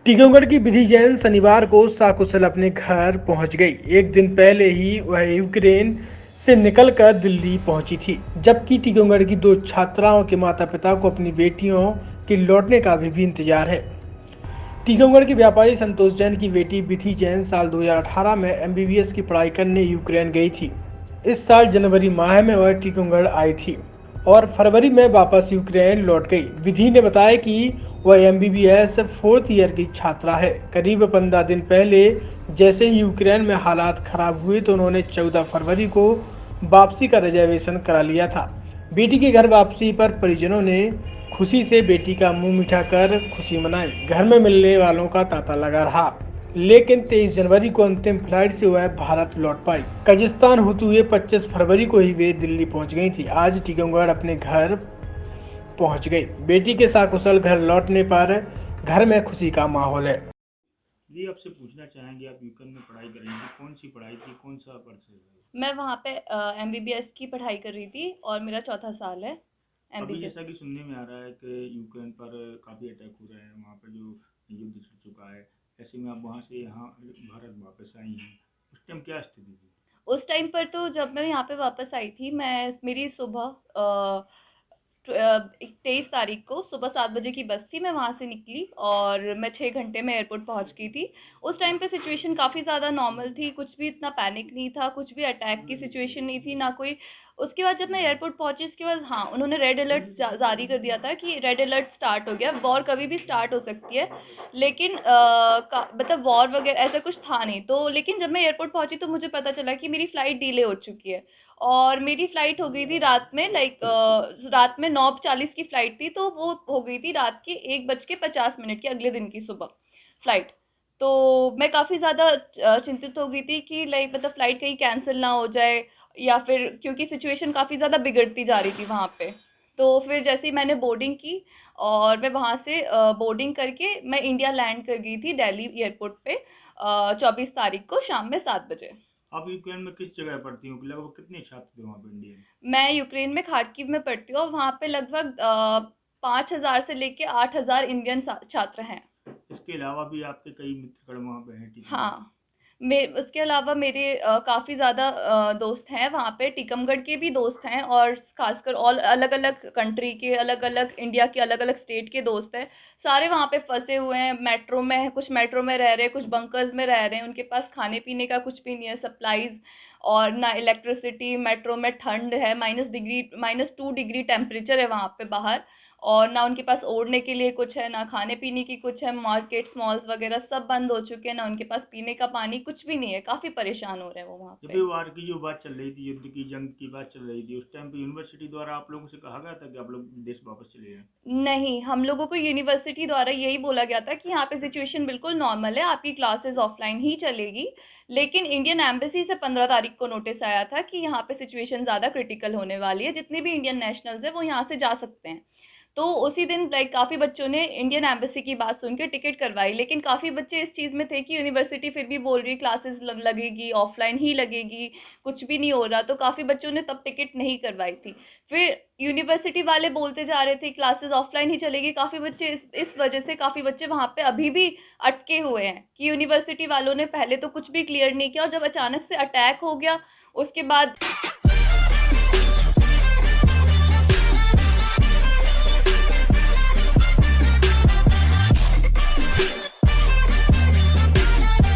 टीकमगढ़ की विधि जैन शनिवार को सकुशल अपने घर पहुंच गई। एक दिन पहले ही वह यूक्रेन से निकलकर दिल्ली पहुंची थी, जबकि टीकमगढ़ की दो छात्राओं के माता पिता को अपनी बेटियों के लौटने का भी इंतजार है। टीकमगढ़ के व्यापारी संतोष जैन की बेटी विधि जैन साल 2018 में एमबीबीएस की पढ़ाई करने यूक्रेन गई थी। इस साल जनवरी माह में वह टीकमगढ़ आई थी और फरवरी में वापस यूक्रेन लौट गई। विधि ने बताया कि वह एमबीबीएस 4th ईयर की छात्रा है। करीब 15 दिन पहले जैसे ही यूक्रेन में हालात खराब हुए तो उन्होंने 14 फरवरी को वापसी का रिजर्वेशन करा लिया था। बेटी के घर वापसी पर परिजनों ने खुशी से बेटी का मुंह मीठा कर खुशी मनाई। घर में मिलने वालों का तांता लगा रहा, लेकिन 23 जनवरी को अंतिम फ्लाइट से वह भारत लौट पाई। कजाकिस्तान होते हुए 25 फरवरी को ही वे दिल्ली पहुंच गई थी। आज टीकमगढ़ अपने घर पहुंच गई। बेटी के सकुशल घर लौटने पर घर में खुशी का माहौल है। जी, आपसे पूछना चाहेंगे, आप यूक्रेन में पढ़ाई करेंगे, कौन सी पढ़ाई थी, कौन सा वर्ष है? मैं वहाँ पे एमबीबीएस की पढ़ाई कर रही थी और मेरा चौथा साल है अभी एमबीबीएस जैसा कि का। सुनने में आ रहा है कि यूक्रेन पर काफ़ी अटैक हो रहे हैं, वहाँ पर जो युद्ध चल चुका है, ऐसे में आप वहाँ से यहाँ भारत वापस आई हैं, उस टाइम क्या स्थिति थी? उस टाइम पर तो जब मैं यहाँ पे वापस आई थी, मैं मेरी सुबह 23 तारीख को सुबह 7 बजे की बस थी। मैं वहाँ से निकली और मैं 6 घंटे में एयरपोर्ट पहुँच गई थी। उस टाइम पे सिचुएशन काफ़ी ज़्यादा नॉर्मल थी, कुछ भी इतना पैनिक नहीं था, कुछ भी अटैक की सिचुएशन नहीं थी, ना कोई। उसके बाद जब मैं एयरपोर्ट पहुँची, उसके बाद हाँ, उन्होंने रेड अलर्ट जारी कर दिया था कि रेड अलर्ट स्टार्ट हो गया। वॉर कभी भी स्टार्ट हो सकती है, लेकिन मतलब वॉर वगैरह ऐसा कुछ था नहीं। तो लेकिन जब मैं एयरपोर्ट पहुँची तो मुझे पता चला कि मेरी फ़्लाइट डिले हो चुकी है और मेरी फ़्लाइट हो गई थी रात में, रात में 9:40 की फ़्लाइट थी, तो वो हो गई थी रात के 1:50 की अगले दिन की सुबह फ़्लाइट। तो मैं काफ़ी ज़्यादा चिंतित हो गई थी कि मतलब फ़्लाइट कहीं कैंसिल ना हो जाए, या फिर क्योंकि सिचुएशन काफ़ी ज़्यादा बिगड़ती जा रही थी वहाँ पे। तो फिर जैसे ही मैंने बोर्डिंग की और मैं वहाँ से बोर्डिंग करके मैं इंडिया लैंड कर गई थी दिल्ली एयरपोर्ट पे 24 तारीख को शाम में 7 बजे। आप यूक्रेन में किस जगह पढ़ती हो? लगभग कितने छात्र थे वहाँ पर इंडियन? मैं यूक्रेन में खार्किव में पढ़ती हूँ और वहाँ पे लगभग 5,000 से लेके 8,000 इंडियन छात्र हैं। इसके अलावा भी आपके कई मित्रगण वहाँ पे हैं टीकमगढ़ में? हाँ, उसके अलावा मेरे काफ़ी ज़्यादा दोस्त हैं वहाँ पे, टीकमगढ़ के भी दोस्त हैं और खासकर ऑल अलग-अलग कंट्री के, अलग-अलग इंडिया के अलग-अलग स्टेट के दोस्त हैं। सारे वहाँ पे फँसे हुए हैं, मेट्रो में हैं, कुछ मेट्रो में रह रहे हैं, कुछ बंकर्स में रह रहे हैं। उनके पास खाने-पीने का कुछ भी नहीं है, सप्लाइज़ और ना इलेक्ट्रिसिटी। मेट्रो में ठंड है, -2 डिग्री टेम्परेचर है वहाँ पे बाहर, और ना उनके पास ओढ़ने के लिए कुछ है, ना खाने-पीने की कुछ है। मार्केट्स, मॉल्स वगैरह सब बंद हो चुके हैं, ना उनके पास पीने का पानी, कुछ भी नहीं है। काफ़ी परेशान हो रहे हैं वो वहाँ जब पे। ये वार की जो बात चल रही थी, युद्ध की, जंग की बात चल रही थी, उस टाइम पे यूनिवर्सिटी द्वारा आप लोगों से कहा गया था कि आप लोग देश वापस चले जाएँ? नहीं, हम लोगों को यूनिवर्सिटी द्वारा यही बोला गया था कि यहाँ पे सिचुएशन बिल्कुल नॉर्मल है, आपकी क्लासेस ऑफलाइन ही चलेगी। लेकिन इंडियन एम्बेसी से 15 तारीख को नोटिस आया था कि यहाँ पे सिचुएशन ज़्यादा क्रिटिकल होने वाली है, जितने भी इंडियन नेशनल्स हैं वो यहाँ से जा सकते हैं। तो उसी दिन काफ़ी बच्चों ने इंडियन एम्बेसी की बात सुन के टिकट करवाई, लेकिन काफ़ी बच्चे इस चीज़ में थे कि यूनिवर्सिटी फिर भी बोल रही क्लासेस लगेगी, ऑफलाइन ही लगेगी, कुछ भी नहीं हो रहा, तो काफ़ी बच्चों ने तब टिकट नहीं करवाई थी। फिर यूनिवर्सिटी वाले बोलते जा रहे थे क्लासेस ऑफलाइन ही चलेगी। काफ़ी बच्चे इस वजह से काफ़ी बच्चे वहाँ पे अभी भी अटके हुए हैं कि यूनिवर्सिटी वालों ने पहले तो कुछ भी क्लियर नहीं किया, और जब अचानक से अटैक हो गया उसके बाद